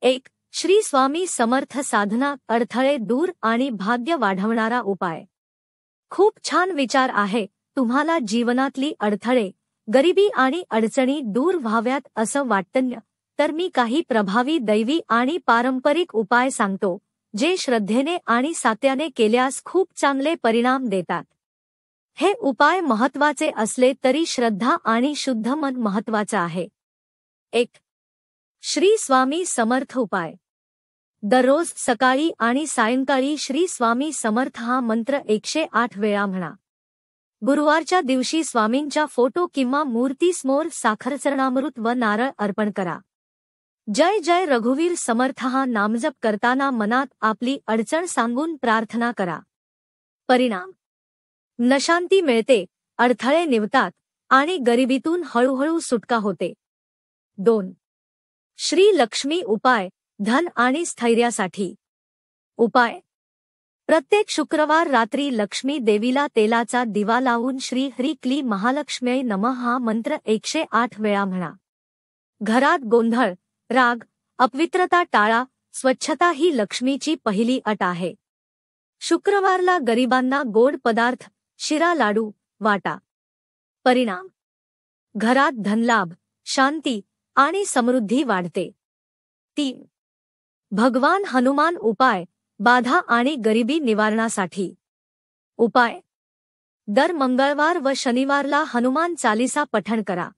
एक श्री स्वामी समर्थ साधना अडथळे दूर आणि भाग्य वाढवणारा उपाय। खूप छान विचार आहे। तुम्हाला जीवनातली अडथळे, गरिबी आणि अडचणी दूर व्हाव्यात असं वाटतं, तर मी काही प्रभावी दैवी आणि पारंपरिक उपाय सांगतो, जे श्रद्धेने आणि सात्याने केल्यास खूप चांगले परिणाम देतात। हे उपाय महत्त्वाचे असले तरी श्रद्धा आणि शुद्ध मन महत्त्वाचं आहे। 1. श्री स्वामी समर्थ उपाय। दररोज सकाळी आणि सायंकाळी श्री स्वामी समर्थ हा मंत्र 108 वेळा म्हणा। गुरुवारच्या दिवशी स्वामींच्या फोटो किंवा मूर्तीसमोर साखरचरणामृत व नारळ अर्पण करा। जय जय रघुवीर समर्थ हा नामजप करताना मनात आपली अडचण सांगून प्रार्थना करा। परिणाम: शांती मिळते, अडथळे निवतात आणि गरिबीतून हळूहळू सुटका होते। 2. श्री लक्ष्मी उपाय, धन आणि स्थैर्यासाठी। उपाय: प्रत्येक शुक्रवार रात्री लक्ष्मी देवीला तेलाचा दिवा लावून श्री हरी क्ली महालक्ष्म्यै नमः हा मंत्र 108 वेळा म्हणा। घरात गोंधळ, राग, अपवित्रता टाळा। स्वच्छता ही लक्ष्मीची पहिली अट आहे। शुक्रवारला गरिबांना गोड पदार्थ, शिरा लाडू वाटा। परिणाम: घरात धनलाभ, शांती आणि समृद्धी वाढते। 3. भगवान हनुमान उपाय, बाधा आणि गरिबी निवारणासाठी। उपाय: दर मंगळवार व शनिवारला हनुमान चालीसा पठण करा।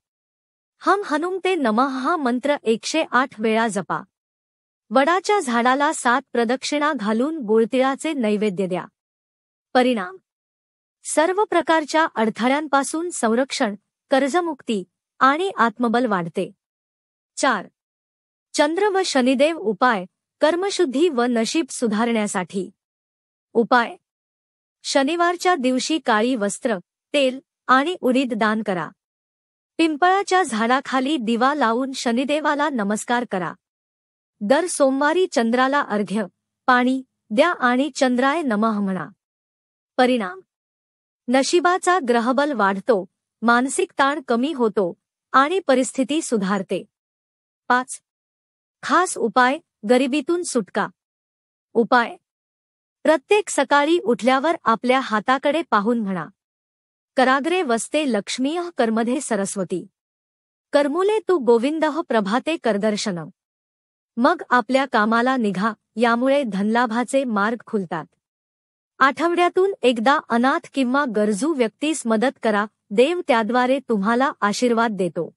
हम हनुमते नमः हा मंत्र 108 वेळा जपा। वडाच्या झाडाला 7 प्रदक्षिणा घालून गुळतिळाचे नैवेद्य द्या। परिणाम: सर्व प्रकारच्या अडथळ्यांपासून संरक्षण, कर्जमुक्ती आणि आत्मबल वाढते। 4. चंद्र व शनिदेव उपाय, कर्मशुद्धी व नशीब सुधारण्यासाठी। उपाय: शनिवारच्या दिवशी काळी वस्त्र, तेल आणि उडीद दान करा। पिंपळाच्या झाडाखाली दिवा लावून शनिदेवाला नमस्कार करा। दर सोमवारी चंद्राला अर्घ्य, पाणी द्या आणि चंद्राय नमः म्हणा। परिणाम: नशिबाचा ग्रहबल वाढतो, मानसिक ताण कमी होतो आणि परिस्थिती सुधारते। 5. खास उपाय, गरिबीतून सुटका। उपाय: प्रत्येक सकाळी उठल्यावर आपल्या हाताकडे पाहून म्हणा, कराग्रे वसते लक्ष्मीः करमध्ये सरस्वती, करमुले तू गोविंदः प्रभाते करदर्शनम्। मग आपल्या कामाला निघा, यामुळे धनलाभाचे मार्ग खुलतात। आठवड्यातून एकदा अनाथ किंवा गरजू व्यक्तीस मदत करा, देव त्याद्वारे तुम्हाला आशीर्वाद देतो।